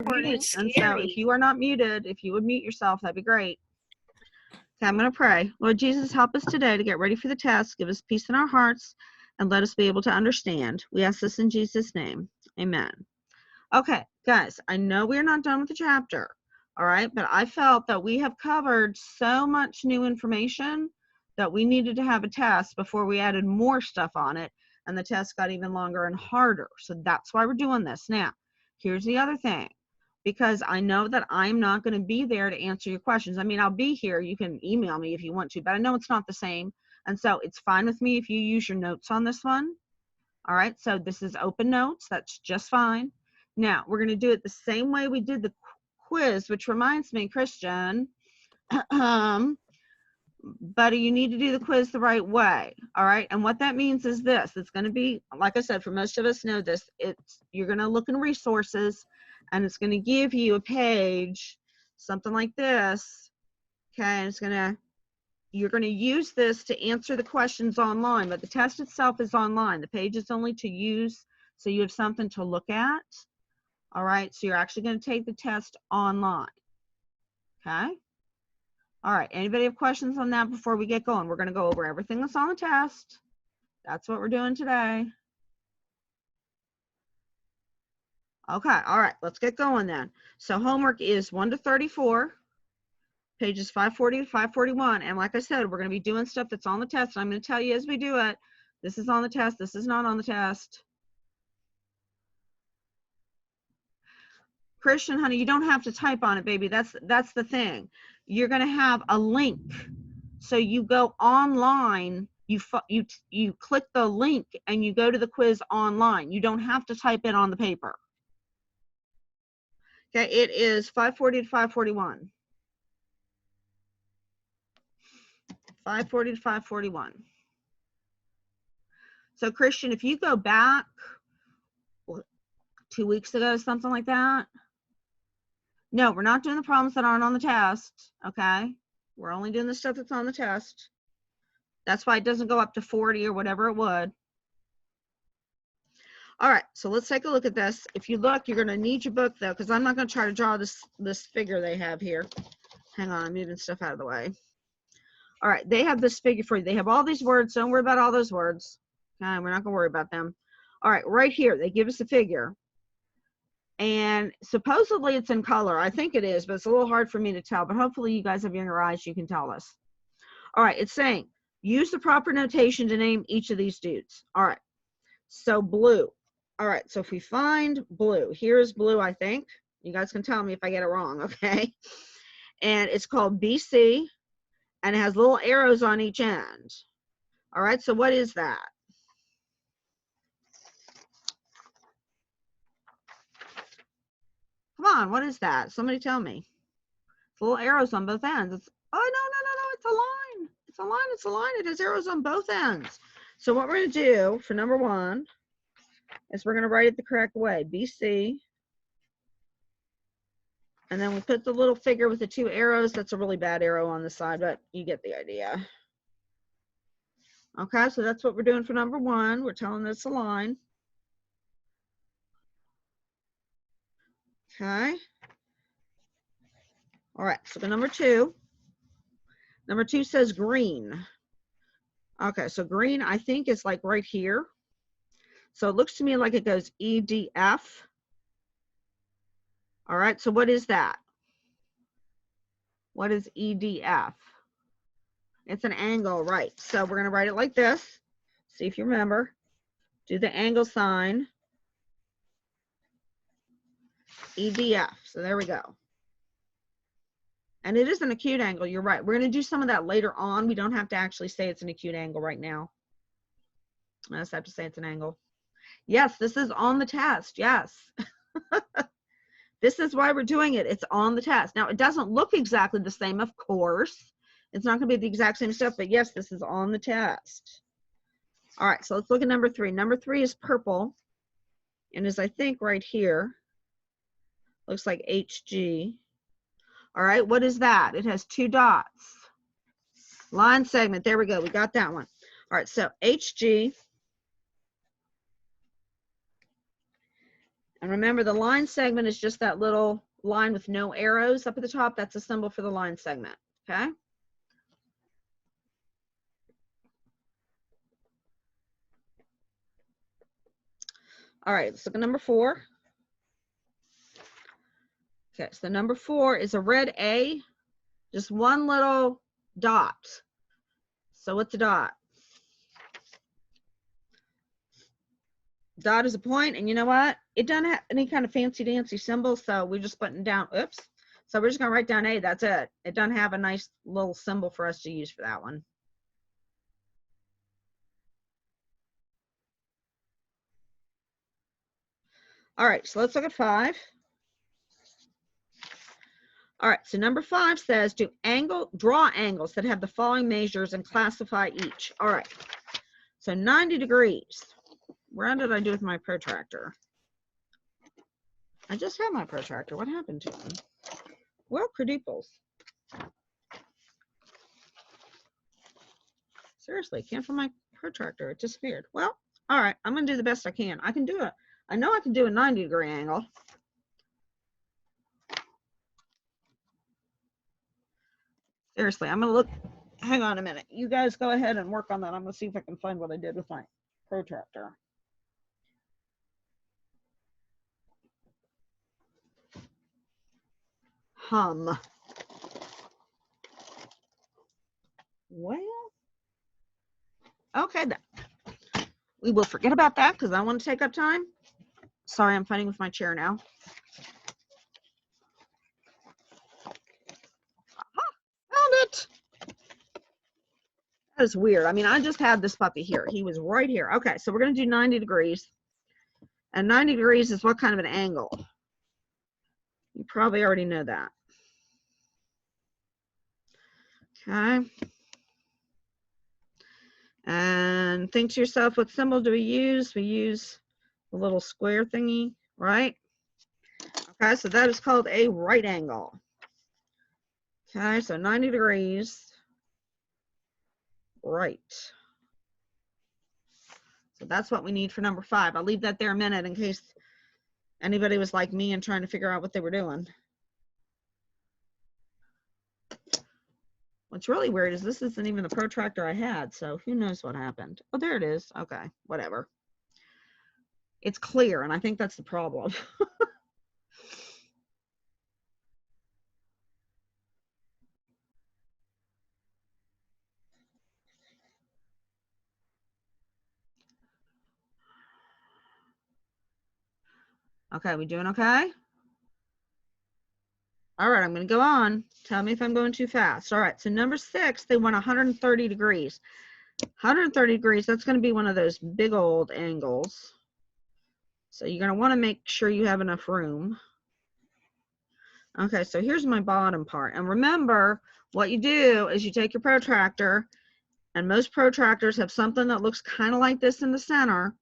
recording, and so if you are not muted, if you would mute yourself, that'd be great. Okay, I'm going to pray. Lord Jesus, help us today to get ready for the test. Give us peace in our hearts, and let us be able to understand. We ask this in Jesus' name. Amen. Okay, guys, I know we're not done with the chapter, all right, but I felt that we have covered so much new information that we needed to have a test before we added more stuff on it, and the test got even longer and harder. So that's why we're doing this. Now, here's the other thing. Because I know that I'm not going to be there to answer your questions. I mean, I'll be here. You can email me if you want to, but I know it's not the same. And so it's fine with me if you use your notes on this one. All right, so this is open notes. That's just fine. Now, we're going to do it the same way we did the quiz, which reminds me, Christian, buddy, you need to do the quiz the right way. All right, and what that means is this. It's going to be, like I said, for most of us know this, you're going to look in resources, and it's going to give you a page, something like this, okay, and you're going to use this to answer the questions online, but the test itself is online. The page is only to use so you have something to look at, all right, so you're actually going to take the test online, okay? All right, anybody have questions on that before we get going? We're going to go over everything that's on the test. That's what we're doing today. Okay, all right, let's get going then. So homework is 1 to 34, pages 540 to 541. And like I said, we're going to be doing stuff that's on the test. I'm going to tell you as we do it, this is on the test, this is not on the test. Christian, honey, you don't have to type on it, baby. That's the thing. You're going to have a link. So you go online, you click the link and you go to the quiz online. You don't have to type it on the paper. Okay, it is 540 to 541. 540 to 541. So Christian, if you go back 2 weeks ago, something like that. No, we're not doing the problems that aren't on the test, okay? We're only doing the stuff that's on the test. That's why it doesn't go up to 40 or whatever it would. All right, so let's take a look at this. If you look, you're going to need your book, though, because I'm not going to try to draw this figure they have here. Hang on, I'm moving stuff out of the way. All right, they have this figure for you. They have all these words. Don't worry about all those words. Okay, we're not going to worry about them. All right, right here, they give us a figure. And supposedly it's in color. I think it is, but it's a little hard for me to tell. But hopefully you guys have younger eyes. You can tell us. All right, it's saying, use the proper notation to name each of these dudes. All right, so blue. All right, so if we find blue, here's blue, I think. You guys can tell me if I get it wrong, okay? And it's called BC, and it has little arrows on each end. All right, so what is that? Come on, what is that? Somebody tell me. It's little arrows on both ends. It's, oh, no, it's a line. It's a line, it's a line. It has arrows on both ends. So what we're going to do for number 1 is we're going to write it the correct way, BC. And then we put the little figure with the 2 arrows. That's a really bad arrow on the side, but you get the idea. Okay, so that's what we're doing for number 1. We're telling this a line. Okay. All right, so the number 2. Number 2 says green. Okay, so green, I think, is like right here. So it looks to me like it goes EDF. All right, so what is that? What is EDF? It's an angle, right? So we're going to write it like this. See if you remember. Do the angle sign. EDF. So there we go. And it is an acute angle. You're right. We're going to do some of that later on. We don't have to actually say it's an acute angle right now. I just have to say it's an angle. Yes, this is on the test. Yes. This is why we're doing it. It's on the test. Now, it doesn't look exactly the same, of course. It's not going to be the exact same stuff, but yes, this is on the test. All right, so let's look at number 3. Number 3 is purple, and is, I think, right here. Looks like HG. All right, what is that? It has 2 dots. Line segment. There we go. We got that one. All right, so HG. And remember, the line segment is just that little line with no arrows up at the top. That's a symbol for the line segment, okay? All right, let's look at number 4. Okay, so number 4 is a red A, just one little dot. So what's a dot? Dot is a point, and you know what? It doesn't have any kind of fancy dancy symbol, so we're just putting down, oops. So we're just gonna write down A, that's it. It doesn't have a nice little symbol for us to use for that one. All right, so let's look at 5. All right, so number 5 says draw angles that have the following measures and classify each. All right, so 90 degrees. Where did I do with my protractor? I just had my protractor. What happened to him? Well, quadruples. Seriously, can't find my protractor. It disappeared. Well, all right, I'm going to do the best I can. I can do it. I know I can do a 90-degree angle. Seriously, I'm going to look. Hang on a minute. You guys go ahead and work on that. I'm going to see if I can find what I did with my protractor. Well, okay then. We will forget about that because I don't want to take up time. Sorry, I'm fighting with my chair now. Found it. That is weird. I mean, I just had this puppy here. He was right here. Okay, so we're going to do 90 degrees. And 90 degrees is what kind of an angle? You probably already know that. Okay. And think to yourself, what symbol do we use? We use the little square thingy, right? Okay, so that is called a right angle. Okay, so 90 degrees, right. So that's what we need for number 5. I'll leave that there a minute in case anybody was like me and trying to figure out what they were doing. What's really weird is this isn't even the protractor I had, so who knows what happened. Oh, there it is. Okay, whatever. It's clear, and I think that's the problem. Okay, we doing okay? All right, I'm going to go on. Tell me if I'm going too fast. All right, so number 6, they want 130 degrees. 130 degrees, that's going to be one of those big old angles. So you're going to want to make sure you have enough room. Okay, so here's my bottom part. And remember, what you do is you take your protractor, and most protractors have something that looks kind of like this in the center.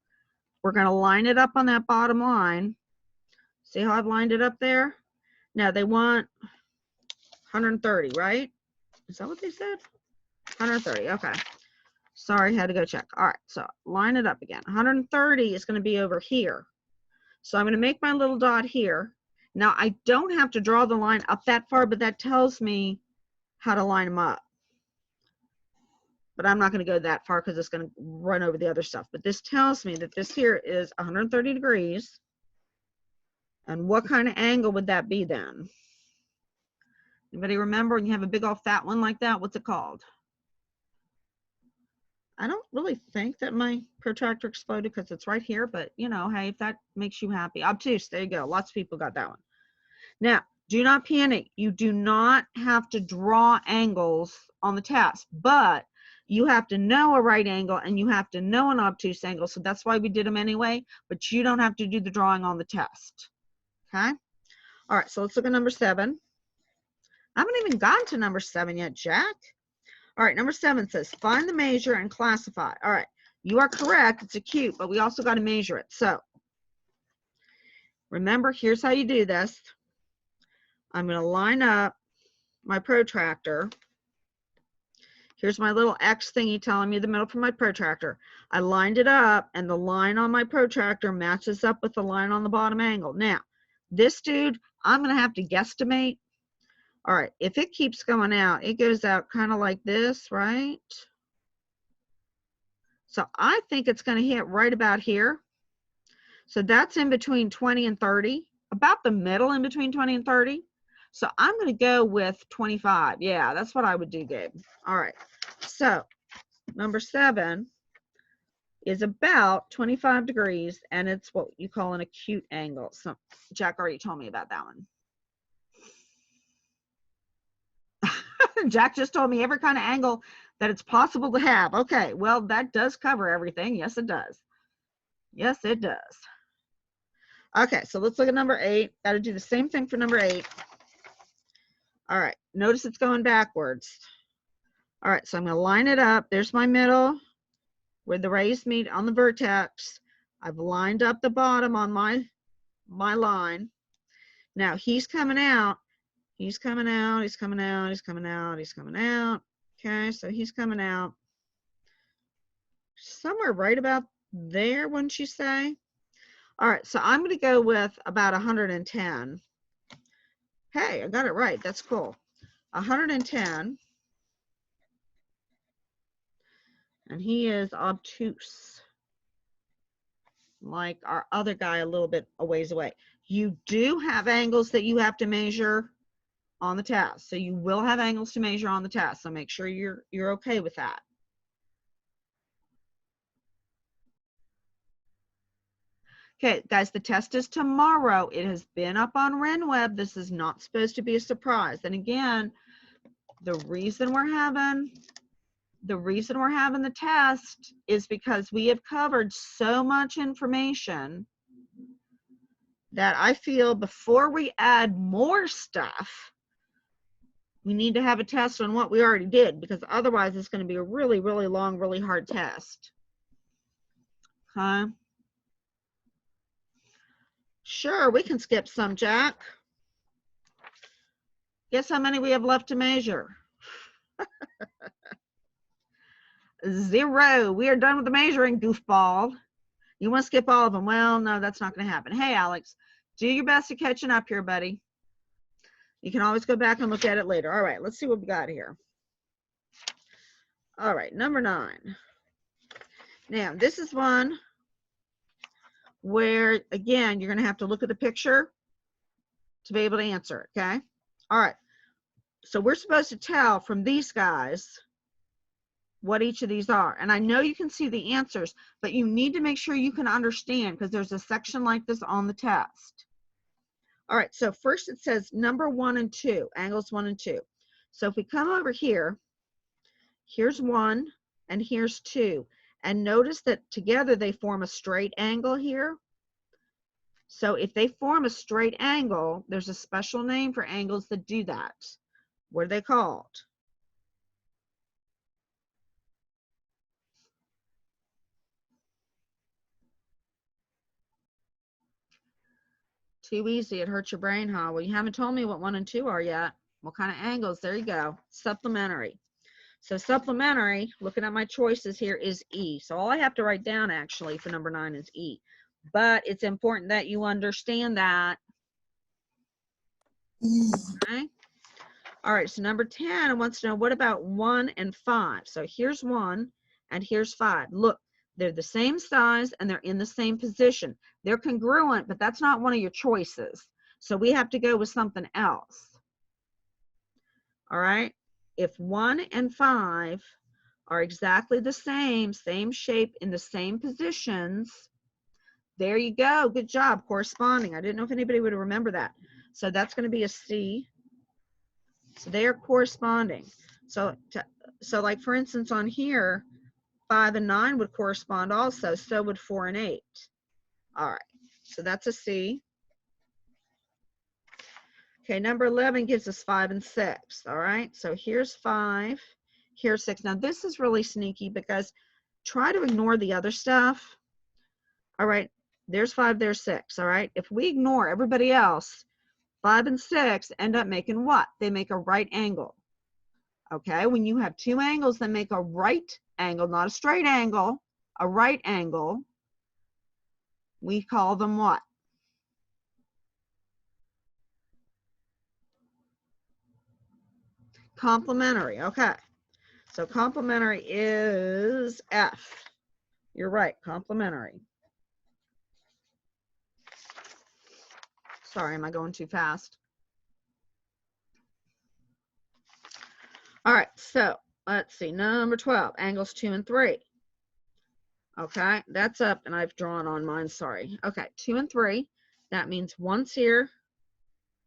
We're going to line it up on that bottom line. See how I've lined it up there? Now they want 130, right? Is that what they said? 130, okay. Sorry, had to go check. All right, so line it up again. 130 is going to be over here. So I'm going to make my little dot here. Now I don't have to draw the line up that far, but that tells me how to line them up. But I'm not going to go that far because it's going to run over the other stuff. But this tells me that this here is 130 degrees. And what kind of angle would that be then? Anybody remember when you have a big old fat one like that, what's it called? I don't really think that my protractor exploded because it's right here, but you know, hey, if that makes you happy. Obtuse, there you go. Lots of people got that one. Now, do not panic. You do not have to draw angles on the test, but you have to know a right angle and you have to know an obtuse angle. So that's why we did them anyway, but you don't have to do the drawing on the test. Okay. All right. So let's look at number 7. I haven't even gotten to number 7 yet, Jack. All right. Number 7 says, find the measure and classify. All right. You are correct. It's a cube, but we also got to measure it. So remember, here's how you do this. I'm going to line up my protractor, Here's my little X thingy telling me the middle for my protractor. I lined it up, and the line on my protractor matches up with the line on the bottom angle. Now, this dude, I'm going to have to guesstimate. All right, if it keeps going out, it goes out kind of like this, right? So I think it's going to hit right about here. So that's in between 20 and 30, about the middle in between 20 and 30. So I'm going to go with 25. Yeah, that's what I would do, Gabe. All right. So number 7 is about 25 degrees, and it's what you call an acute angle. So Jack already told me about that one. Jack just told me every kind of angle that it's possible to have. Okay, well, that does cover everything. Yes, it does. Yes, it does. Okay, so let's look at number 8. Got to do the same thing for number 8. All right, notice it's going backwards. All right, so I'm going to line it up. There's my middle where the rays meet on the vertex. I've lined up the bottom on my line. Now he's coming out. He's coming out. He's coming out. He's coming out. He's coming out. Okay, so he's coming out somewhere right about there, wouldn't you say? All right, so I'm going to go with about 110. Hey, I got it right. That's cool. 110. And he is obtuse, like our other guy a little bit a ways away. You do have angles that you have to measure on the test. So you will have angles to measure on the test. So make sure you're okay with that. Okay, guys, the test is tomorrow. It has been up on RenWeb. This is not supposed to be a surprise. And again, the reason we're having the test is because we have covered so much information that I feel before we add more stuff, we need to have a test on what we already did, because otherwise it's going to be a really, really long, really hard test. Okay. Sure, we can skip some, Jack. Guess how many we have left to measure? 0. We are done with the measuring, goofball. You want to skip all of them? Well, no, that's not going to happen. Hey, Alex, do your best at catching up here, buddy. You can always go back and look at it later. All right, let's see what we got here. All right, number 9. Now, this is one where, again, you're going to have to look at the picture to be able to answer it, okay? All right, so we're supposed to tell from these guys what each of these are. And I know you can see the answers, but you need to make sure you can understand, because there's a section like this on the test. All right, so first it says number 1 and 2, angles 1 and 2. So if we come over here, here's 1 and here's 2. And notice that together they form a straight angle here. So if they form a straight angle, there's a special name for angles that do that. What are they called? Too easy, it hurts your brain, huh? Well, you haven't told me what 1 and 2 are yet. What kind of angles? There you go. Supplementary. So supplementary, looking at my choices here, is E. So all I have to write down actually for number 9 is E. But it's important that you understand that. Okay. All right, so number 10 wants to know, what about 1 and 5? So here's 1 and here's 5. Look, they're the same size and they're in the same position. They're congruent, but that's not one of your choices. So we have to go with something else. All right, if 1 and 5 are exactly the same shape in the same positions, there you go. Good job, corresponding. I didn't know if anybody would remember that. So that's going to be a C. So they are corresponding. So like for instance on here, 5 and 9 would correspond also. So would 4 and 8. All right. So that's a C. Okay, number 11 gives us 5 and 6. All right. So here's 5. Here's 6. Now this is really sneaky because try to ignore the other stuff. All right. There's 5. There's 6. All right. If we ignore everybody else, 5 and 6 end up making what? They make a right angle. Okay, when you have two angles that make a right angle, not a straight angle, a right angle, we call them what? Complementary. Okay, so complementary is F. You're right, complementary. Sorry, am I going too fast? All right, so let's see, number 12, angles 2 and 3. Okay, that's up, and I've drawn on mine, sorry. Okay, 2 and 3, that means one's here,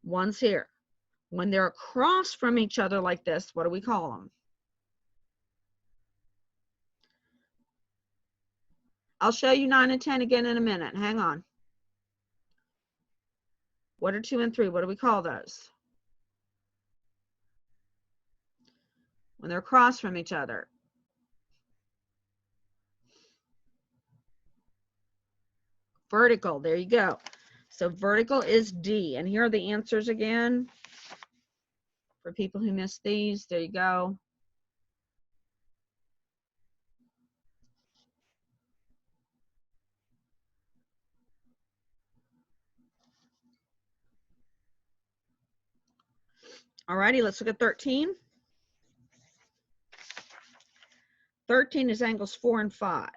one's here. When they're across from each other like this, what do we call them? I'll show you 9 and 10 again in a minute. Hang on. What are 2 and 3? What do we call those? When they're across from each other. Vertical, there you go. So vertical is D. And here are the answers again. For people who missed these, there you go. Alrighty, let's look at 13. 13 is angles 4 and 5.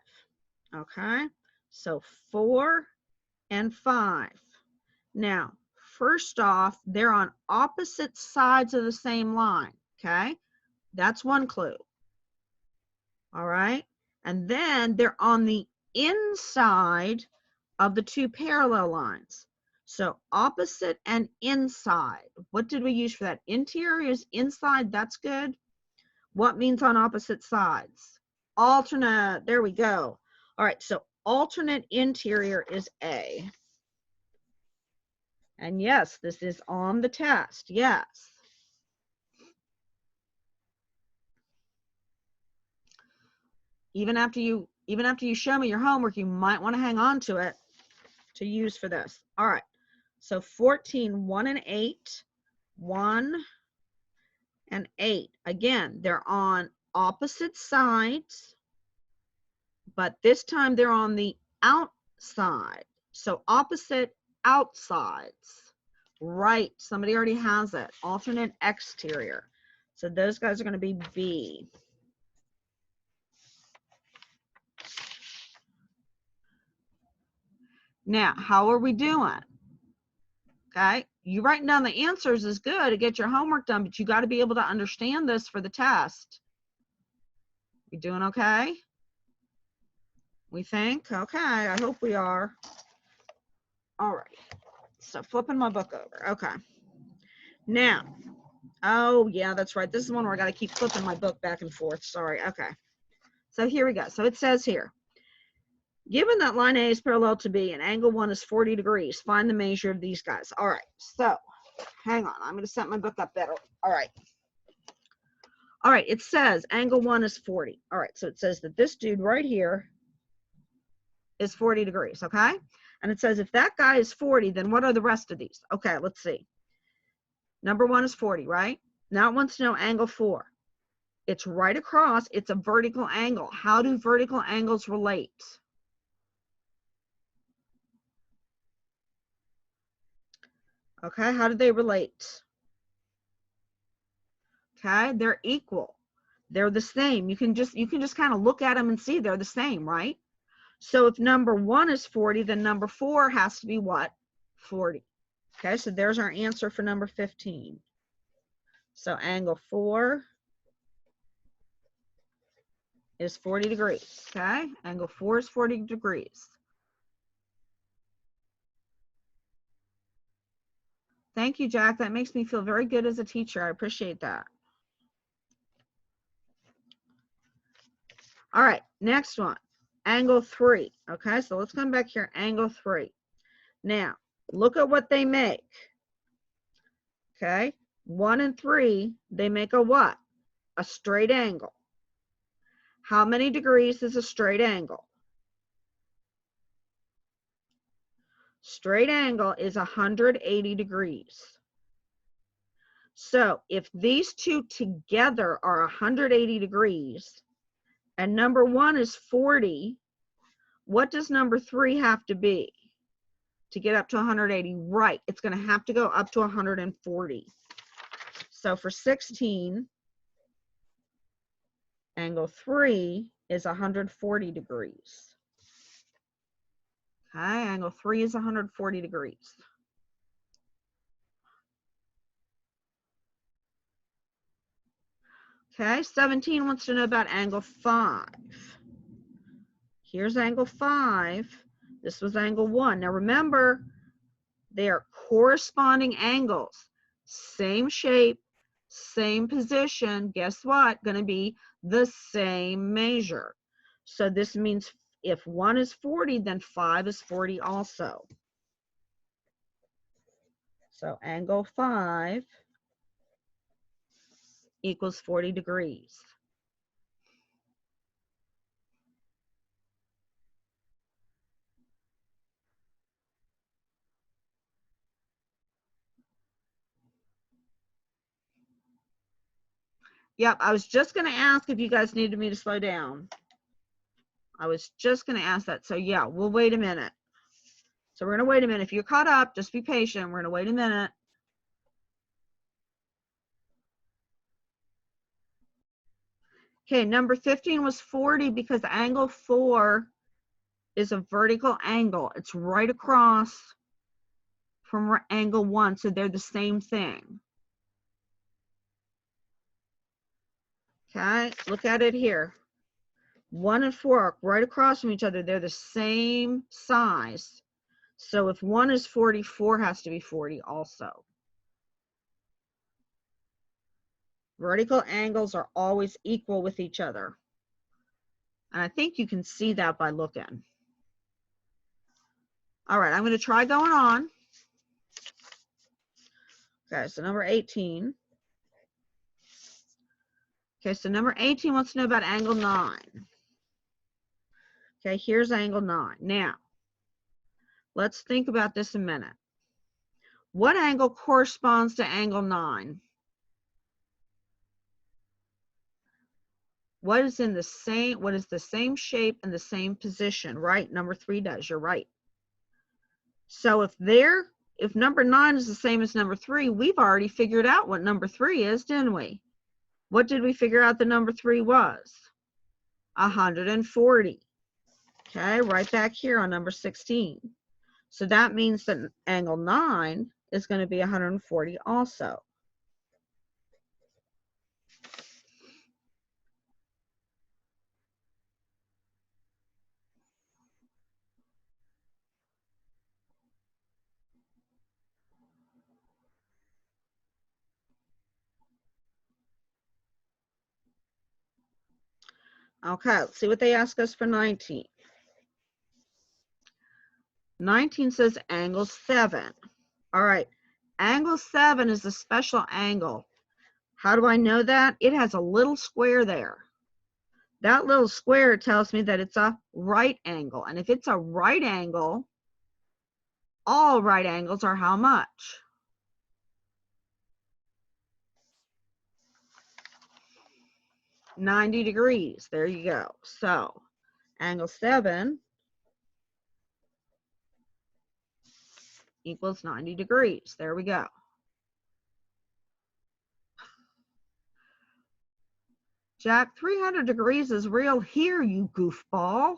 Okay, so 4 and 5. Now, first off, they're on opposite sides of the same line. Okay, that's one clue. All right, and then they're on the inside of the two parallel lines. So opposite and inside. What did we use for that? Interior is inside. That's good. What means on opposite sides? Alternate. There we go. All right, so alternate interior is A. And yes, this is on the test. Yes. Even after you show me your homework, you might want to hang on to it to use for this. All right. So 14, 1 and 8, 1 and 8. Again, they're on opposite sides, but this time they're on the outside. So opposite outsides. Right. Somebody already has it. Alternate exterior. So those guys are going to be B. Now, how are we doing? Okay, you writing down the answers is good to get your homework done, but you got to be able to understand this for the test. You doing okay? We think? Okay, I hope we are. All right, so flipping my book over. Okay. Now, oh yeah, that's right. This is one where I got to keep flipping my book back and forth. Sorry. Okay. So here we go. So it says here, given that line A is parallel to B and angle 1 is 40 degrees, find the measure of these guys. All right, so hang on. I'm going to set my book up better. All right. All right, it says angle 1 is 40. All right, so it says that this dude right here is 40 degrees, okay? And it says if that guy is 40, then what are the rest of these? Okay, let's see. Number 1 is 40, right? Now it wants to know angle 4. It's right across. It's a vertical angle. How do vertical angles relate? Okay, how do they relate? Okay, they're equal. They're the same. You can just kind of look at them and see they're the same, right? So if number 1 is 40, then number 4 has to be what? 40. Okay, so there's our answer for number 15. So angle 4 is 40 degrees. Okay, angle 4 is 40 degrees. Thank you, Jack. That makes me feel very good as a teacher. I appreciate that. All right, next one, angle 3. Okay, so let's come back here, angle 3. Now, look at what they make. Okay, 1 and 3, they make a what? A straight angle. How many degrees is a straight angle? Straight angle is 180 degrees. So if these two together are 180 degrees and number 1 is 40, what does number 3 have to be to get up to 180? Right, it's going to have to go up to 140. So for 16, angle 3 is 140 degrees. Okay, angle 3 is 140 degrees. Okay, 17 wants to know about angle 5. Here's angle 5. This was angle 1. Now remember, they are corresponding angles. Same shape, same position. Guess what? Going to be the same measure. So this means if 1 is 40, then 5 is 40 also. So angle 5 equals 40 degrees. Yep, I was just going to ask if you guys needed me to slow down. I was just going to ask that. So yeah, we'll wait a minute. So we're going to wait a minute. If you're caught up, just be patient. We're going to wait a minute. Okay, number 15 was 40 because angle 4 is a vertical angle. It's right across from angle 1, so they're the same thing. Okay, look at it here. 1 and 4 are right across from each other. They're the same size. So if 1 is 40, 4 has to be 40 also. Vertical angles are always equal with each other. And I think you can see that by looking. All right, I'm going to try going on. Okay, so number 18. Okay, so number 18 wants to know about angle 9. Okay, here's angle 9. Now, let's think about this a minute. What angle corresponds to angle 9? What is the same shape and the same position, right? Number 3 does, you're right. So if number 9 is the same as number 3, we've already figured out what number 3 is, didn't we? What did we figure out the number 3 was? 140. Okay, right back here on number 16. So that means that angle 9 is going to be 140 also. Okay, let's see what they ask us for 19. 19 says angle 7. All right, angle 7 is a special angle. How do I know that? It has a little square there. That little square tells me that it's a right angle. And if it's a right angle, all right angles are how much? $90 degrees. There you go. So angle 7 equals 90 degrees. There we go. Jack, 300 degrees is real here, you goofball.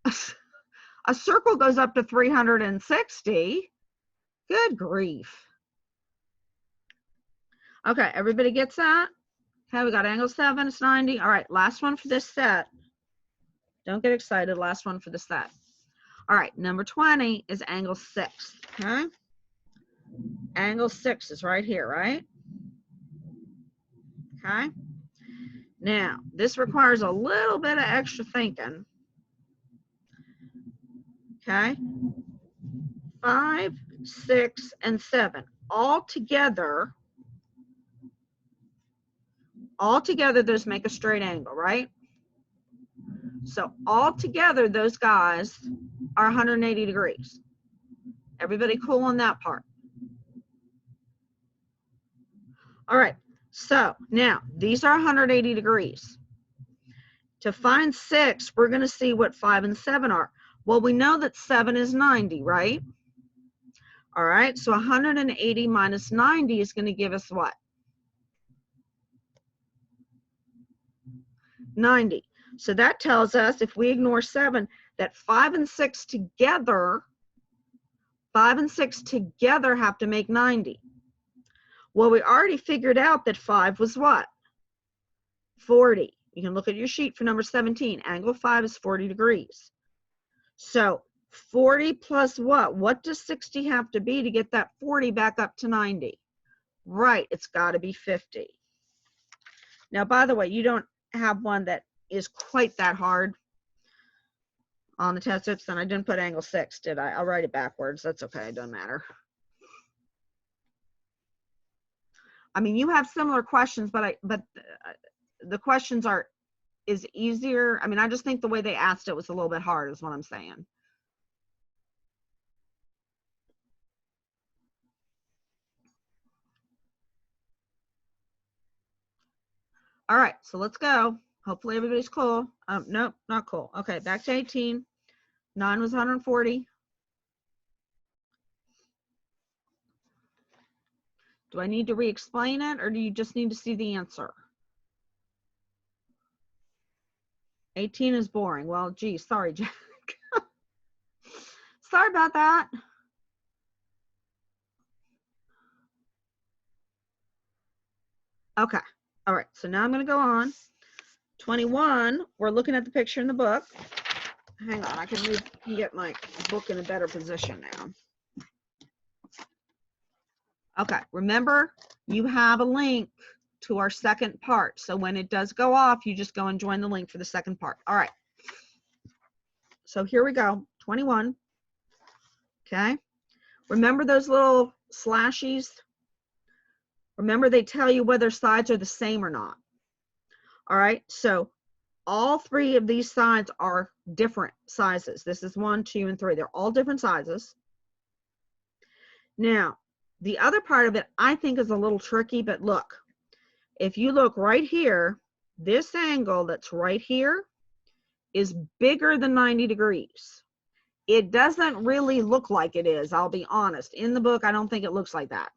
A circle goes up to 360. Good grief. Okay, everybody gets that? Okay, we got angle 7, it's 90. All right, last one for this set. Don't get excited, last one for the set. All right, number 20 is angle 6, okay? Angle 6 is right here, right? Okay. Now, this requires a little bit of extra thinking. Okay. 5, 6, and 7. All together, those make a straight angle, right? So all together, those guys are 180 degrees. Everybody cool on that part? All right, so now these are 180 degrees. To find 6, we're going to see what 5 and 7 are. Well, we know that 7 is 90, right? All right, so 180 minus 90 is going to give us what? 90. So that tells us, if we ignore 7, that 5 and 6 together have to make 90. Well, we already figured out that 5 was what? 40. You can look at your sheet for number 17. Angle 5 is 40 degrees. So 40 plus what? What does 60 have to be to get that 40 back up to 90? Right, it's got to be 50. Now, by the way, you don't have one that is quite that hard on the test tips, and I didn't put angle 6, did I? I'll write it backwards. That's okay. It doesn't matter. I mean, you have similar questions, but the questions is easier. I mean, I just think the way they asked it was a little bit hard, is what I'm saying. All right, so let's go. Hopefully everybody's cool. Nope, not cool. Okay, back to 18. 9 was 140. Do I need to re-explain it, or do you just need to see the answer? 18 is boring. Well, gee, sorry, Jack. Sorry about that. Okay. All right. So now I'm going to go on. 21, we're looking at the picture in the book. Hang on. I can get my book in a better position now. Okay. Remember, you have a link to our second part. So when it does go off, you just go and join the link for the second part. All right. So here we go. 21. Okay. Remember those little slashies? Remember, they tell you whether sides are the same or not. All right, so all 3 of these sides are different sizes. This is 1, 2, and 3. They're all different sizes. Now, the other part of it I think is a little tricky, but look, if you look right here, this angle that's right here is bigger than 90 degrees. It doesn't really look like it is, I'll be honest. In the book, I don't think it looks like that.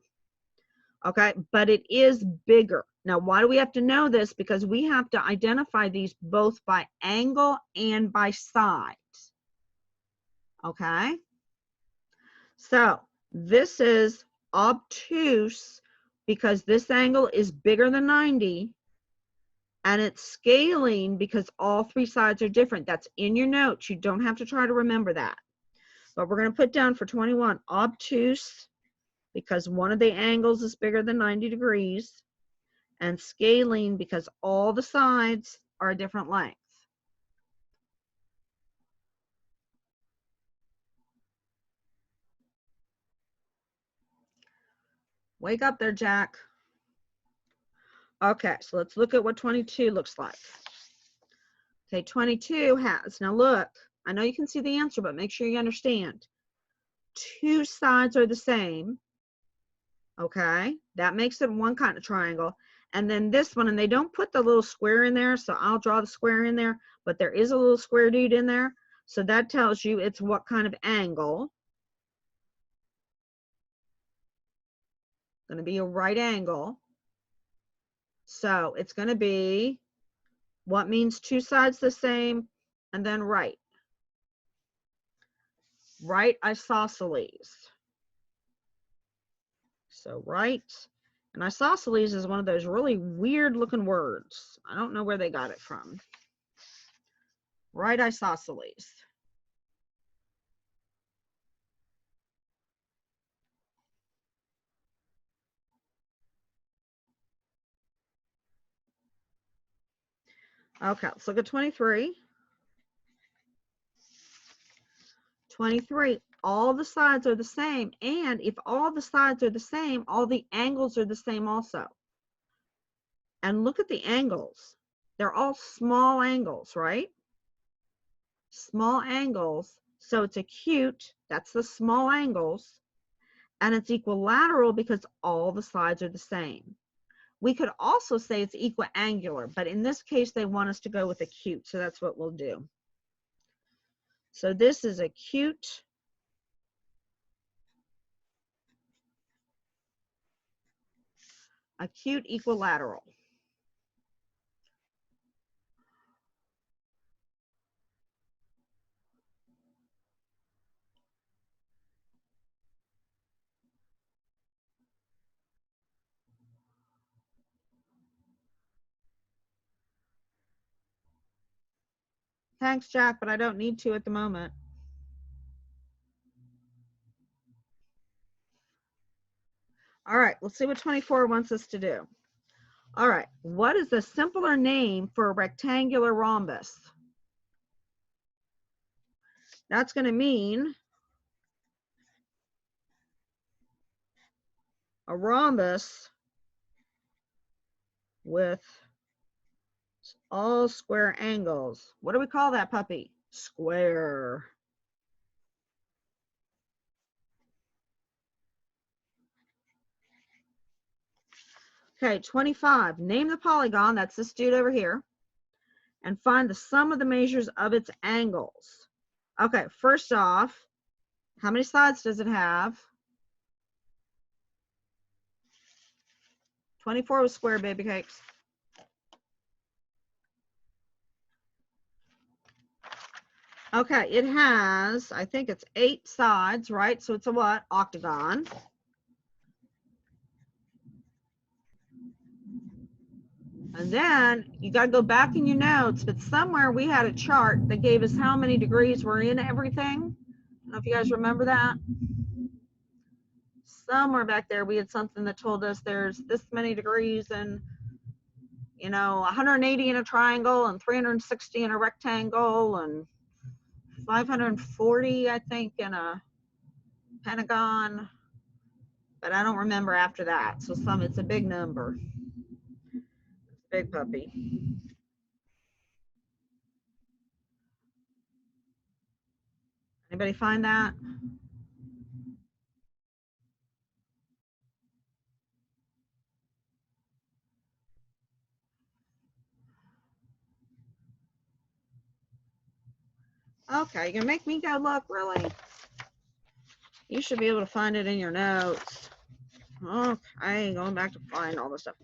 Okay, but it is bigger. Now, why do we have to know this? Because we have to identify these both by angle and by side. Okay, so this is obtuse because this angle is bigger than 90, and it's scaling because all 3 sides are different. That's in your notes. You don't have to try to remember that. But we're going to put down for 21, obtuse, because one of the angles is bigger than 90 degrees, and scaling because all the sides are a different length. Wake up there, Jack. Okay, so let's look at what 22 looks like. Okay, 22 has, now look, I know you can see the answer, but make sure you understand. 2 sides are the same. Okay, that makes it one kind of triangle. And then this one, and they don't put the little square in there, so I'll draw the square in there, but there is a little square dude in there. So that tells you it's what kind of angle. Going to be a right angle. So it's going to be what means 2 sides the same, and then right. Right isosceles. So right, and isosceles is one of those really weird looking words. I don't know where they got it from. Right isosceles. Okay, let's look at 23. 23, all the sides are the same, and if all the sides are the same, all the angles are the same also. And look at the angles. They're all small angles, right? Small angles. So it's acute, that's the small angles, and it's equilateral because all the sides are the same. We could also say it's equiangular, but in this case, they want us to go with acute, so that's what we'll do. So this is acute equilateral. Thanks, Jack, but I don't need to at the moment. All right, let's see what 24 wants us to do. All right, what is the simpler name for a rectangular rhombus? That's going to mean a rhombus with all square angles. What do we call that, puppy? Square. Okay, 25. Name the polygon, that's this dude over here, and find the sum of the measures of its angles. Okay, first off, how many sides does it have? 24 was square, baby cakes. Okay, it has, I think it's 8 sides, right? So it's a what? Octagon. And then you got to go back in your notes, but somewhere we had a chart that gave us how many degrees were in everything. I don't know if you guys remember that. Somewhere back there we had something that told us there's this many degrees and, you know, 180 in a triangle and 360 in a rectangle and 540, I think, in a pentagon. But I don't remember after that. So it's a big number. Big puppy. Anybody find that? Okay, you're gonna make me go look, really? You should be able to find it in your notes. Okay, going back to find all this stuff.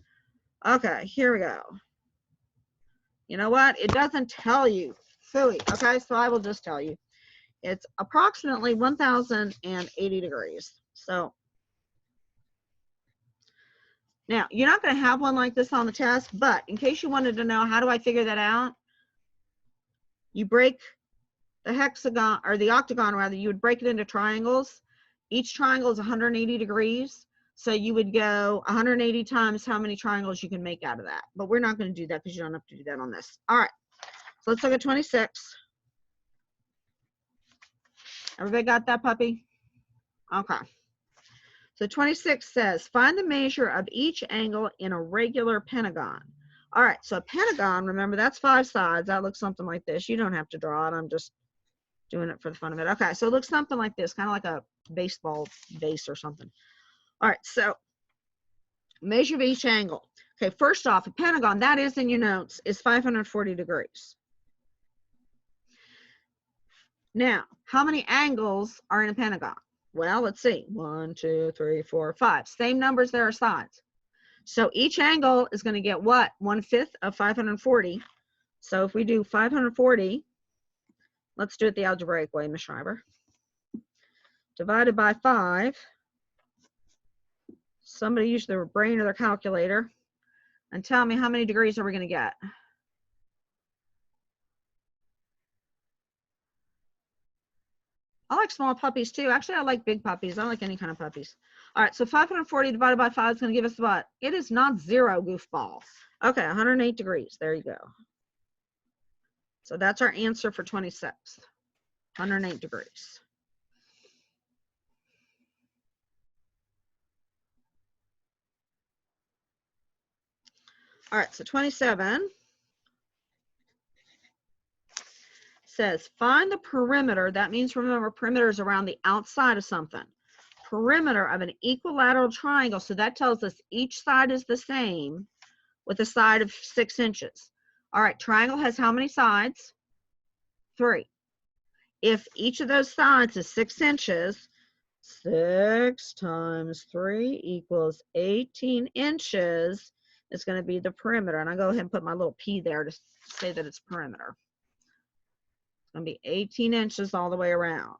Okay, here we go. You know what? It doesn't tell you. Philly. Okay, so I will just tell you. It's approximately 1,080 degrees. So now you're not going to have one like this on the test, but in case you wanted to know how do I figure that out, you break the hexagon or the octagon rather, you would break it into triangles. Each triangle is 180 degrees. So you would go 180 times how many triangles you can make out of that. But we're not going to do that because you don't have to do that on this. All right. So let's look at 26. Everybody got that, puppy? Okay. So 26 says, find the measure of each angle in a regular pentagon. All right. So a pentagon, remember, that's 5 sides. That looks something like this. You don't have to draw it. I'm just doing it for the fun of it. Okay. So it looks something like this, kind of like a baseball base or something. All right, so measure of each angle. Okay, first off, a pentagon, that is in your notes, is 540 degrees. Now, how many angles are in a pentagon? Well, let's see. 1, 2, 3, 4, 5. Same numbers there are sides. So each angle is going to get what? 1/5 of 540. So if we do 540, let's do it the algebraic way, Ms. Schreiber. Divided by 5. Somebody use their brain or their calculator and tell me how many degrees are we going to get? I like small puppies too. Actually, I like big puppies. I don't like any kind of puppies. All right, so 540 divided by 5 is going to give us what? It is not 0, goofball. Okay, 108 degrees. There you go. So that's our answer for 26. 108 degrees. All right, so 27 says find the perimeter. That means, remember, perimeter is around the outside of something. perimeter of an equilateral triangle. So that tells us each side is the same with a side of 6 inches. All right, triangle has how many sides? 3. If each of those sides is 6 inches, 6 times 3 equals 18 inches is going to be the perimeter. And I'll go ahead and put my little P there to say that it's perimeter. It's going to be 18 inches all the way around.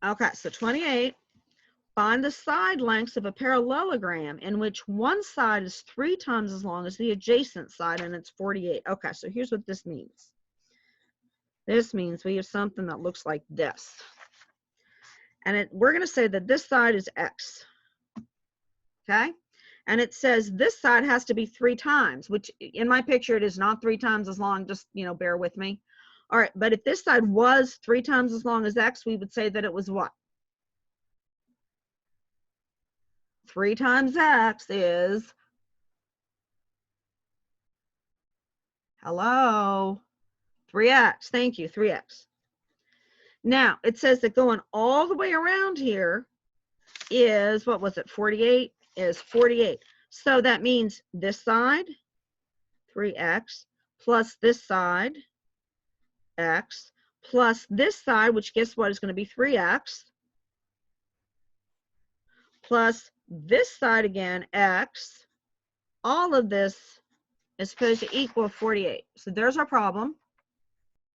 Okay, so 28. Find the side lengths of a parallelogram in which one side is 3 times as long as the adjacent side, and it's 48. Okay, so here's what this means. This means we have something that looks like this. And we're going to say that this side is x. Okay? And it says this side has to be 3 times, which in my picture it is not 3 times as long. Just, bear with me. All right, but if this side was 3 times as long as x, we would say that it was what? 3 times x is, hello, 3x. Thank you, 3x. Now, it says that going all the way around here is, what was it, 48? Is 48. So that means this side, 3x, plus this side, x, plus this side, which guess what is going to be 3x, plus this side again, x. All of this is supposed to equal 48. So there's our problem.